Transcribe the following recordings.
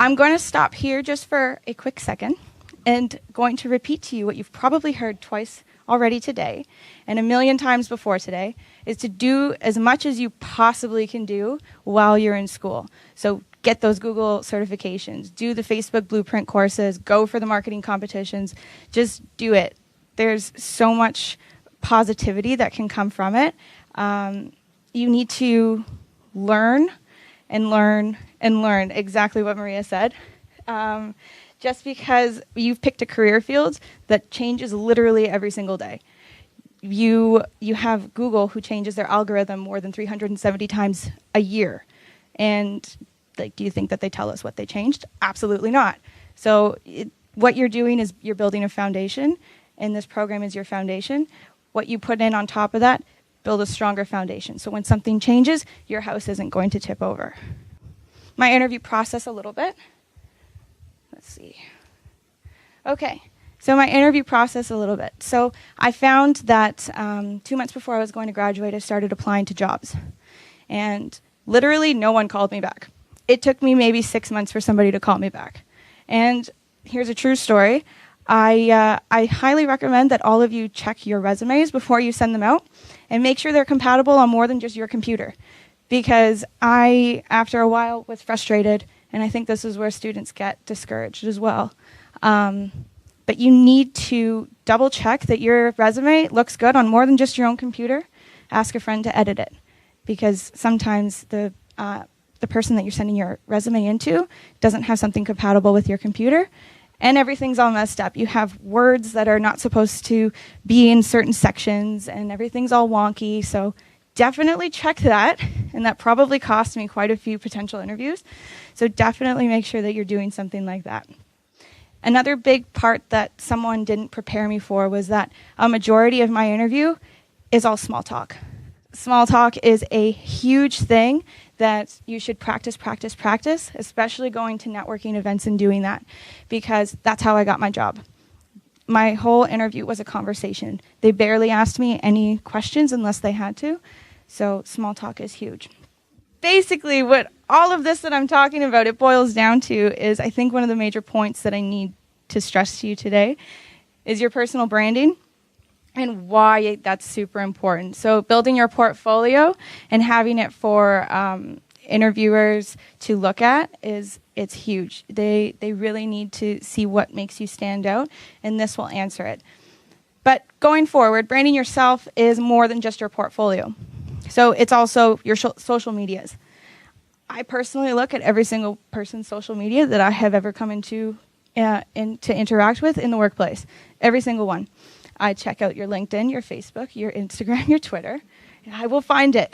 I'm going to stop here just for a quick second and going to repeat to you what you've probably heard twice already today and a million times before today, is to do as much as you possibly can do while you're in school. So get those Google certifications, do the Facebook Blueprint courses, go for the marketing competitions, just do it. There's so much positivity that can come from it. You need to learn and learn and learn, exactly what Maria said. Just because you've picked a career field that changes literally every single day. You have Google, who changes their algorithm more than 370 times a year. And do you think that they tell us what they changed? Absolutely not. So what you're doing is you're building a foundation, and this program is your foundation. What you put in on top of that, build a stronger foundation. So when something changes, your house isn't going to tip over. My interview process a little bit. Let's see. Okay, so my interview process a little bit. So I found that 2 months before I was going to graduate, I started applying to jobs. And literally no one called me back. It took me maybe 6 months for somebody to call me back. And here's a true story. I highly recommend that all of you check your resumes before you send them out and make sure they're compatible on more than just your computer. Because I, after a while, was frustrated, and I think this is where students get discouraged as well. But you need to double check that your resume looks good on more than just your own computer. Ask a friend to edit it, because sometimes the person that you're sending your resume into doesn't have something compatible with your computer, and everything's all messed up. You have words that are not supposed to be in certain sections, and everything's all wonky. So definitely check that, and that probably cost me quite a few potential interviews. So definitely make sure that you're doing something like that. Another big part that someone didn't prepare me for was that a majority of my interview is all small talk. Small talk is a huge thing that you should practice, especially going to networking events and doing that, because that's how I got my job. My whole interview was a conversation. They barely asked me any questions unless they had to. So small talk is huge. Basically, what all of this that I'm talking about, it boils down to is, I think one of the major points that I need to stress to you today is your personal branding and why that's super important. So building your portfolio and having it for interviewers to look at it's huge. They really need to see what makes you stand out, and this will answer it. But going forward, branding yourself is more than just your portfolio. So it's also your social medias. I personally look at every single person's social media that I have ever come to interact with in the workplace. Every single one. I check out your LinkedIn, your Facebook, your Instagram, your Twitter, and I will find it.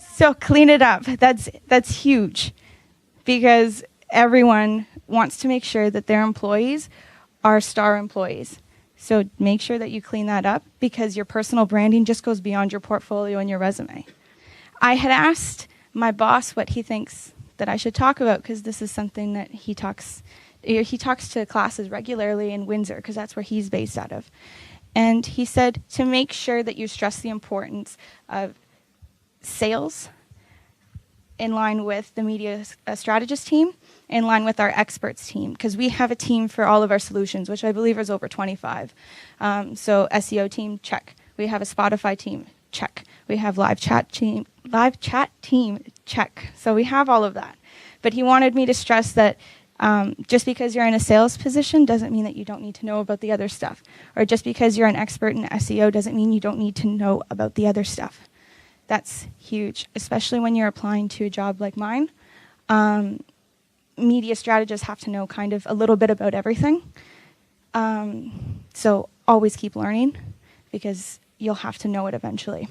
So clean it up. That's huge, because everyone wants to make sure that their employees are star employees. So make sure that you clean that up, because your personal branding just goes beyond your portfolio and your resume. I had asked my boss what he thinks that I should talk about, because this is something that he talks to classes regularly in Windsor, because that's where he's based out of. And he said to make sure that you stress the importance of sales in line with the media strategist team, in line with our experts team, because we have a team for all of our solutions, which I believe is over 25. So SEO team, check. We have a Spotify team, check. We have live chat team, check. So we have all of that. But he wanted me to stress that just because you're in a sales position doesn't mean that you don't need to know about the other stuff. Or just because you're an expert in SEO doesn't mean you don't need to know about the other stuff. That's huge, especially when you're applying to a job like mine. Media strategists have to know kind of a little bit about everything. So always keep learning, because you'll have to know it eventually.